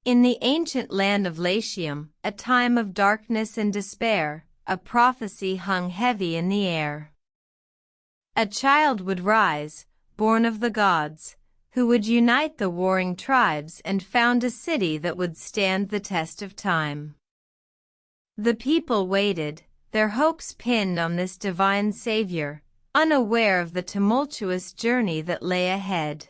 In the ancient land of Latium, a time of darkness and despair, a prophecy hung heavy in the air. A child would rise, born of the gods, who would unite the warring tribes and found a city that would stand the test of time. The people waited, their hopes pinned on this divine savior, unaware of the tumultuous journey that lay ahead.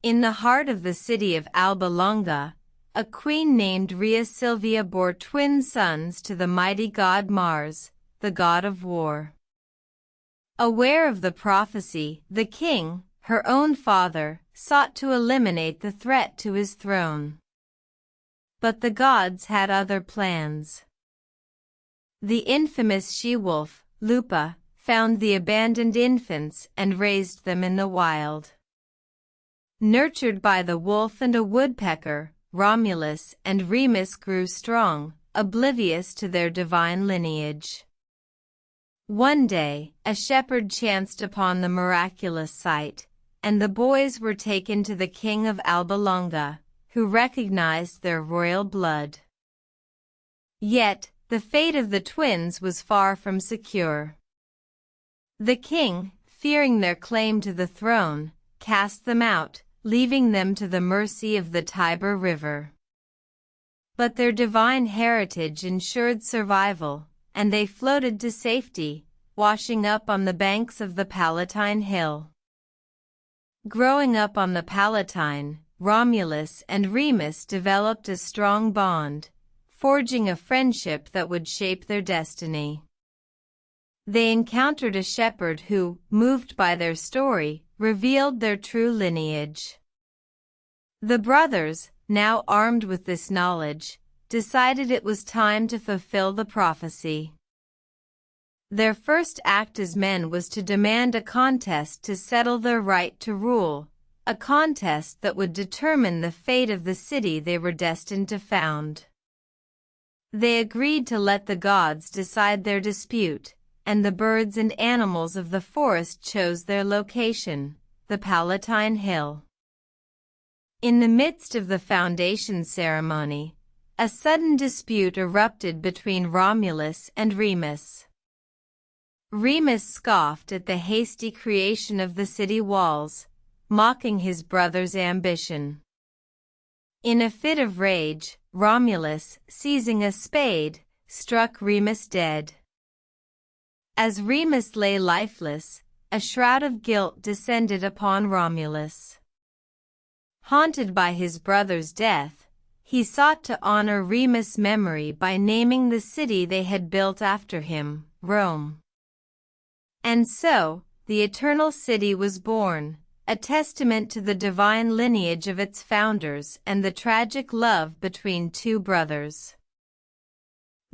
In the heart of the city of Alba Longa, a queen named Rhea Silvia bore twin sons to the mighty god Mars, the god of war. Aware of the prophecy, the king, her own father, sought to eliminate the threat to his throne. But the gods had other plans. The infamous she-wolf, Lupa, found the abandoned infants and raised them in the wild. Nurtured by the wolf and a woodpecker, Romulus and Remus grew strong, oblivious to their divine lineage. One day, a shepherd chanced upon the miraculous sight, and the boys were taken to the king of Alba Longa, who recognized their royal blood. Yet, the fate of the twins was far from secure. The king, fearing their claim to the throne, cast them out, leaving them to the mercy of the Tiber River. But their divine heritage ensured survival, and they floated to safety, washing up on the banks of the Palatine Hill. Growing up on the Palatine, Romulus and Remus developed a strong bond, forging a friendship that would shape their destiny. They encountered a shepherd who, moved by their story, revealed their true lineage. The brothers, now armed with this knowledge, decided it was time to fulfill the prophecy. Their first act as men was to demand a contest to settle their right to rule, a contest that would determine the fate of the city they were destined to found. They agreed to let the gods decide their dispute, and the birds and animals of the forest chose their location, the Palatine Hill. In the midst of the foundation ceremony, a sudden dispute erupted between Romulus and Remus. Remus scoffed at the hasty creation of the city walls, mocking his brother's ambition. In a fit of rage, Romulus, seizing a spade, struck Remus dead. As Remus lay lifeless, a shroud of guilt descended upon Romulus. Haunted by his brother's death, he sought to honor Remus' memory by naming the city they had built after him, Rome. And so, the Eternal City was born, a testament to the divine lineage of its founders and the tragic love between two brothers.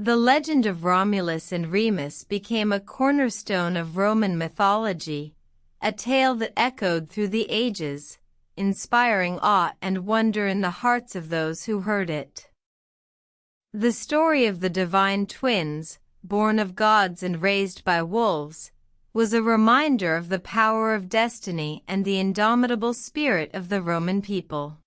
The legend of Romulus and Remus became a cornerstone of Roman mythology, a tale that echoed through the ages, inspiring awe and wonder in the hearts of those who heard it. The story of the divine twins, born of gods and raised by wolves, was a reminder of the power of destiny and the indomitable spirit of the Roman people.